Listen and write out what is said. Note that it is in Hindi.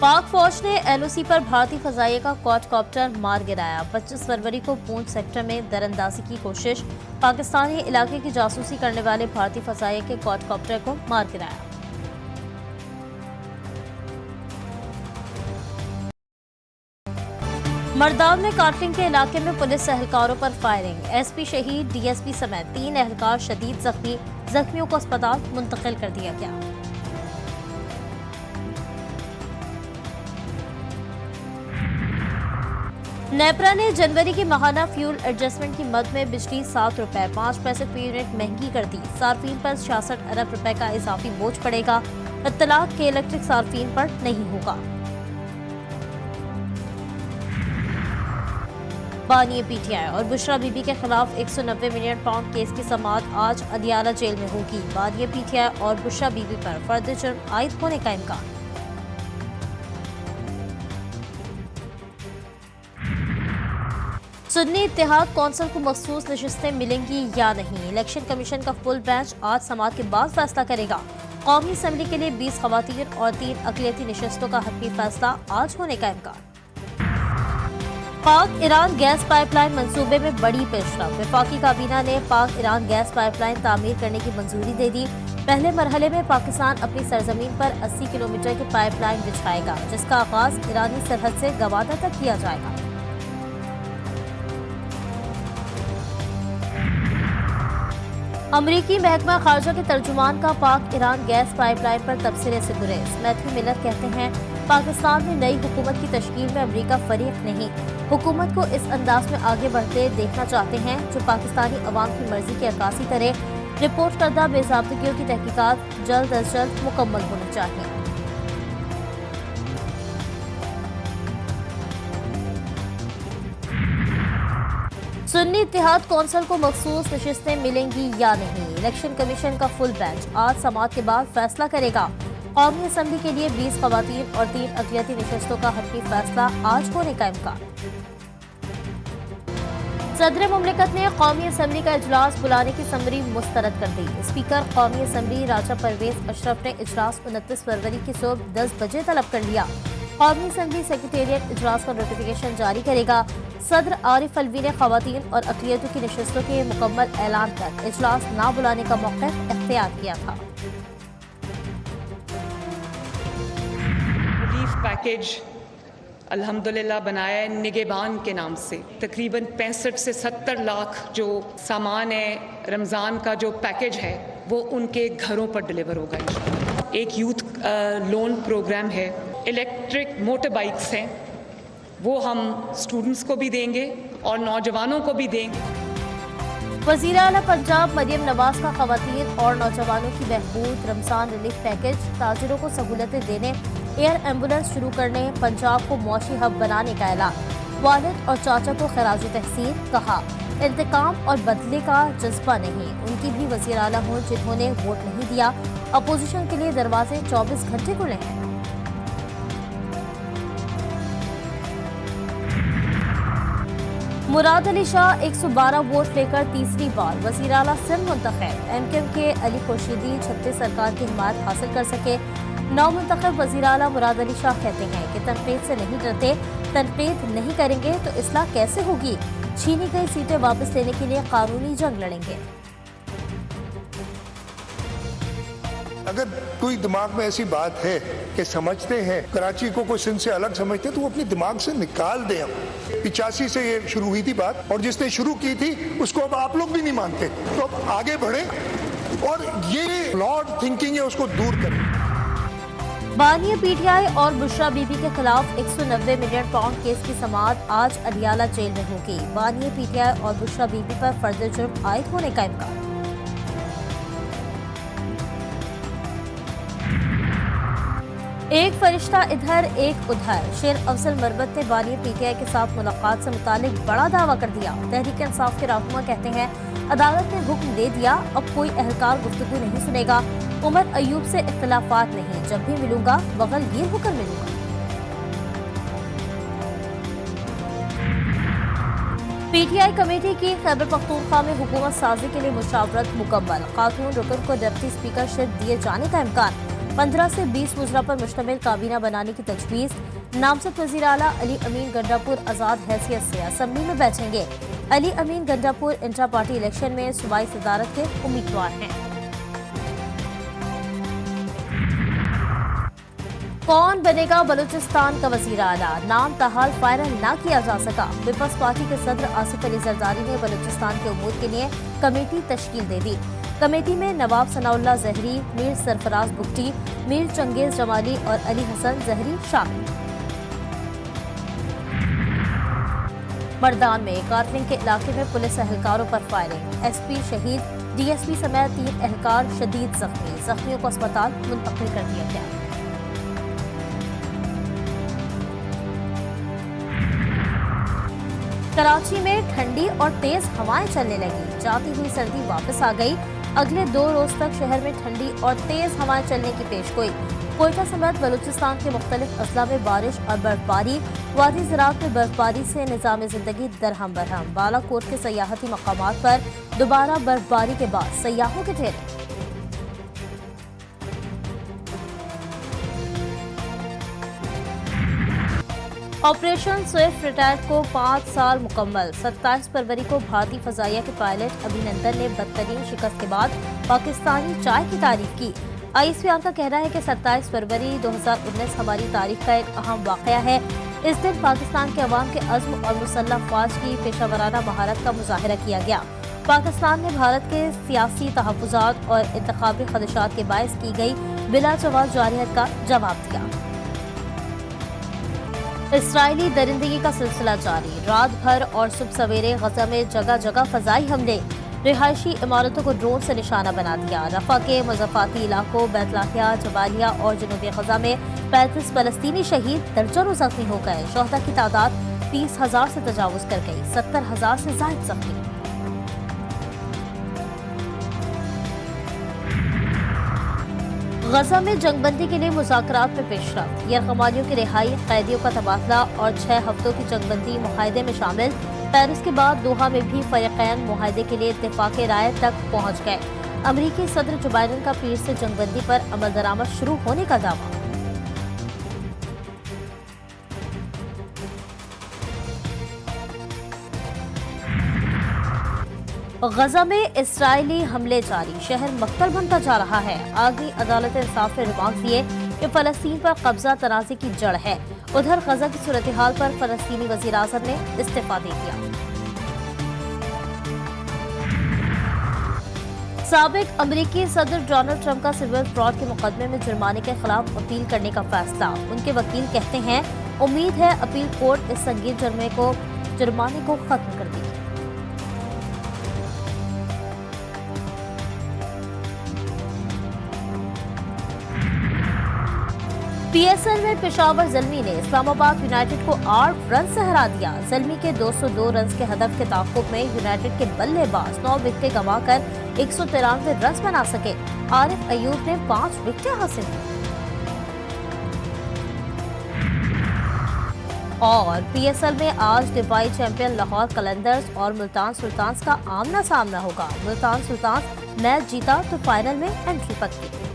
पाक फौज ने एलओसी पर भारतीय फजाइये का क्वाडकॉप्टर मार गिराया। 25 फरवरी को पूंछ सेक्टर में दरअंदाजी की कोशिश। पाकिस्तानी इलाके की जासूसी करने वाले भारतीय फजाइये के क्वाडकॉप्टर को मार गिराया। मरदाव में काटलिंग के इलाके में पुलिस एहलकारों पर फायरिंग। एसपी शहीद, डीएसपी समेत 3 एहलकार शदीद जख्मी। जख्मियों को अस्पताल मुंतकिल कर दिया गया। नेपरा ने जनवरी की माहाना फ्यूल एडजस्टमेंट की मद में बिजली 7 रुपए 5 पैसे फी यूनिट महंगी कर दी। सार्फिन पर 66 अरब रुपए का इजाफी बोझ पड़ेगा। इत्तलाक के इलेक्ट्रिक सार्फिन पर नहीं होगा। बानिया पीटीआई और बुशरा बीबी के खिलाफ 190 मिलियन पाउंड केस की समाअत आज अदियाला जेल में होगी। बानिया पीटीआई और बुशरा बीबी पर फर्द जुर्म आयद होने का इम्कान। सुन्नी इत्तेहाद कौंसिल को मखसूस नशिस्तें मिलेंगी या नहीं, इलेक्शन कमीशन का फुल बेंच आज समाअत के बाद फैसला करेगा। कौमी असम्बली के लिए 20 खवातीन और 3 अक़लियती नशिस्तों का हतमी फैसला आज होने का इम्कान। पाक ईरान गैस पाइपलाइन मंसूबे में बड़ी पेशरफ। वफाकी काबीना ने पाक ईरान गैस पाइपलाइन तामीर करने की मंजूरी दे दी। पहले मरहले में पाकिस्तान अपनी सरजमीन पर 80 किलोमीटर की पाइपलाइन बिछाएगा, जिसका आगाज ईरानी सरहद से गवादा तक किया जाएगा। अमरीकी महकमा खारजा के तर्जुमान का पाक ईरान गैस पाइपलाइन पर तबसरे से गुरेज। मैथ्यू मिलर कहते हैं, पाकिस्तान में नई हुकूमत की तश्कील में अमरीका फरीक नहीं, हुकूमत को इस अंदाज में आगे बढ़ते देखना चाहते हैं जो पाकिस्तानी अवाम की मर्जी की अक्कासी करे। रिपोर्ट करदा बेज़ाब्तगियों की तहकीकात जल्द अज जल्द मुकम्मल होनी चाहिए। सुन्नी इत्तेहाद कौंसिल को मखसूस नशिस्तें मिलेंगी या नहीं, इलेक्शन कमीशन का फुल बेंच आज समाअत के बाद फैसला करेगा। कौमी असम्बली के लिए 20 खवातीन और 3 अक़लियती नशिस्तों का हतमी फैसला आज होने का इम्कान। सदर मुमलिकत ने कौमी असम्बली का इजलास बुलाने की समरी मुस्तरद कर दी। स्पीकर कौमी असम्बली राजा परवेज अशरफ ने इजलास 29 फरवरी की सुबह 10 बजे तलब कर लिया। कौमी असम्बली सेक्रेटेरिएट इजलास का नोटिफिकेशन जारी करेगा। सदर आरिफ अलवी ने खवातीन और अक़लियतों की नशिस्तों के मुकम्मल ऐलान कर इजलास ना बुलाने का मौक़िफ़ इख्तियार किया था। रिलीफ पैकेज अल्हम्दुलिल्लाह बनाया है निगहबान के नाम से। तकरीबन 65 से 70 लाख जो सामान है, रमज़ान का जो पैकेज है वो उनके घरों पर डिलीवर होगा इंशाअल्लाह। एक यूथ लोन प्रोग्राम है, इलेक्ट्रिक मोटर बाइक्स हैं, वो हम स्टूडेंट्स को भी देंगे और नौजवानों को भी देंगे। वज़ीर आला पंजाब मरियम नवाज का खवातीन और नौजवानों की बहबूद रमज़ान रिलीफ पैकेज, ताजिरों को सहूलतें देने, एयर एम्बुलेंस शुरू करने, पंजाब को मौशी हब बनाने का ऐलान। वालिद और चाचा को खराज तहसीन, कहा इंतकाम और बदले का जज्बा नहीं, उनकी भी वज़ीर आला हों जिन्होंने वोट नहीं दिया। अपोजिशन के लिए दरवाजे 24 घंटे खुले हैं। मुराद अली शाह 112 वोट लेकर तीसरी बार वज़ीर आला सिंध मुंतखब। एमक्यूएम के अली खुर्शीदी 36 सरकार की हिमायत हासिल कर सके। नौ मुंतखब वज़ीर आला मुराद अली शाह कहते हैं कि तनकीद से नहीं डरते, तनकीद नहीं करेंगे तो इस्लाह कैसे होगी। छीनी गई सीटें वापस लेने के लिए कानूनी जंग लड़ेंगे। अगर कोई दिमाग में ऐसी बात है कि समझते हैं कराची को कोई सिंध से अलग समझते हैं तो वो अपने दिमाग से निकाल दें। 85 से ये शुरू हुई थी बात, और जिसने शुरू की थी उसको अब आप लोग भी नहीं मानते, तो अब आगे बढ़े और ये फ्लॉड थिंकिंग है उसको दूर करें। बानिया पीटीआई और बुशरा बीबी के खिलाफ 190 मिलियन पाउंड केस की समाअत आज अदियाला जेल में होगी। बानिया पीटीआई और बुशरा बीबी पर फर्द जुर्म आयद होने का इम्कान। एक फरिश्ता इधर एक उधर। शेर अफजल मरबत ने बानिया पीटीआई के साथ मुलाकात से मुतालिक बड़ा दावा कर दिया। तहरीक इंसाफ के रहनुमा कहते हैं, अदालत ने हुक्म दे दिया, अब कोई एहलकार गुफ्तगू नहीं सुनेगा। उमर अयूब से इख्तिलाफात नहीं, जब भी मिलूंगा बगलगीर होकर मिलूंगा। पीटीआई कमेटी की खैबर पख्तूनख्वा में हुकूमत साजी के लिए मुशावरत मुकम्मल। खातून रुकन को डिप्टी स्पीकरशिप दिए जाने का इम्कान। 15 से 20 वज़रा पर मुश्तमिल काबीना बनाने की तजवीज़। नामजद वज़ीर आला अली अमीन गंडापुर आज़ाद हैसियत से असम्बली में बैठेंगे। अली अमीन गंडापुर इंट्रा पार्टी इलेक्शन में सूबाई सदारत के उम्मीदवार हैं। कौन बनेगा बलूचिस्तान का वज़ीर आला? नाम ताहाल फाइनल ना किया जा सका। पीपल्स पार्टी के सदर आसिफ अली जरदारी ने बलूचिस्तान के उमूर के लिए कमेटी तश्कील दे दी। कमेटी में नवाब सनाउल्लाह जहरी, मीर सरफराज बुगटी, मीर चंगेज जमाली और अली हसन जहरी शामिल। मर्दान में कारलिंग के इलाके में पुलिस एहलकारों पर फायरिंग। एसपी शहीद, डीएसपी समेत 3 एहलकार शदीद जख्मी। जख्मियों को अस्पताल मुंतकिल कर दिया गया। कराची में ठंडी और तेज हवाएं चलने लगी। जाती हुई सर्दी वापस आ गई। अगले 2 रोज तक शहर में ठंडी और तेज हवाएं चलने की पेशगोई। कोयटा समेत बलूचिस्तान के मुख्तलिफ अजला में बारिश और बर्फबारी। वादी ज़राअत में बर्फबारी से निज़ाम ज़िंदगी दरहम बरहम। बालाकोट के सयाहती मकामात पर दोबारा बर्फबारी के बाद सयाहों के ढेर। ऑपरेशन स्विफ्ट रिटायर को 5 साल मुकम्मल। 27 फरवरी को भारतीय फजाइया के पायलट अभिनंदन ने बदतरीन शिकस्त के बाद पाकिस्तानी चाय की तारीफ की। आईएसपीआर का कहना है कि 27 फरवरी 2019 हमारी तारीख का एक अहम वाक़या है। इस दिन पाकिस्तान के अवाम के अज़्म और मुसल्लह फ़ौज की पेशावराना महारत का मुज़ाहिरा किया गया। पाकिस्तान ने भारत के सियासी तहफ़्फ़ुज़ात और इंतख़ाबी ख़दशात के बायस की गई बिला जवाब जारहियत का जवाब दिया। इसराइली दरिंदगी का सिलसिला जारी। रात भर और सुबह सवेरे गजा में जगह जगह फजाई हमले। रिहायशी इमारतों को ड्रोन से निशाना बना दिया। रफा के मुज़फ़्फ़ाती इलाकों बैतलाहिया, जबालिया और जनूबी गजा में 35 फ़लस्तीनी शहीद, दर्जनों जख्मी हो गए। शोहदा की तादाद 30,000 से तजावुज़ कर गई। 70,000 से ज़ायद जख्मी। गजा में जंगबंदी के लिए मुज़ाकरात में पेशरफ्त। यरगमालियों की रिहाई, कैदियों का तबादला और 6 हफ्तों की जंगबंदी मुआहदे में शामिल। पेरिस के बाद दोहा में भी फ़रीक़ैन मुआहदे के लिए इत्तेफ़ाक़ राय तक पहुँच गए। अमरीकी सदर जो बाइडन का पीर से जंगबंदी पर अमल दरामद शुरू होने का दावा। गजा में इसराइली हमले जारी। शहर मक्तल बनता जा रहा है। आगरी अदालत इंसाफ ने रिमार्क दिए कि फ़लस्तीन पर कब्जा तनाज़े की जड़ है। उधर गजा की सूरत हाल पर फ़लस्तीनी वज़ीर आज़म ने इस्तीफ़ा दे दिया। साबिक़ अमरीकी सदर डोनाल्ड ट्रंप का सिविल फ्रॉड के मुकदमे में जुर्माने के खिलाफ अपील करने का फैसला। उनके वकील कहते हैं उम्मीद है अपील कोर्ट इस संगीन जुर्माने को खत्म कर देगी। पीएसएल में पेशावर ज़ल्मी ने इस्लामाबाद यूनाइटेड को 8 रन से हरा दिया। ज़ल्मी के 202 रन के हदफ के ताक़ुब में यूनाइटेड के बल्लेबाज 9 विकेटें गंवाकर 193 रन बना सके। आरिफ अयूब ने 5 विकेटें हासिल की। और पीएसएल में आज दिफाई चैंपियन लाहौर कलंदर्स और मुल्तान सुल्तान्स का आमना सामना होगा। मुल्तान सुल्तान्स मैच जीता तो फाइनल में एंट्री पक्की।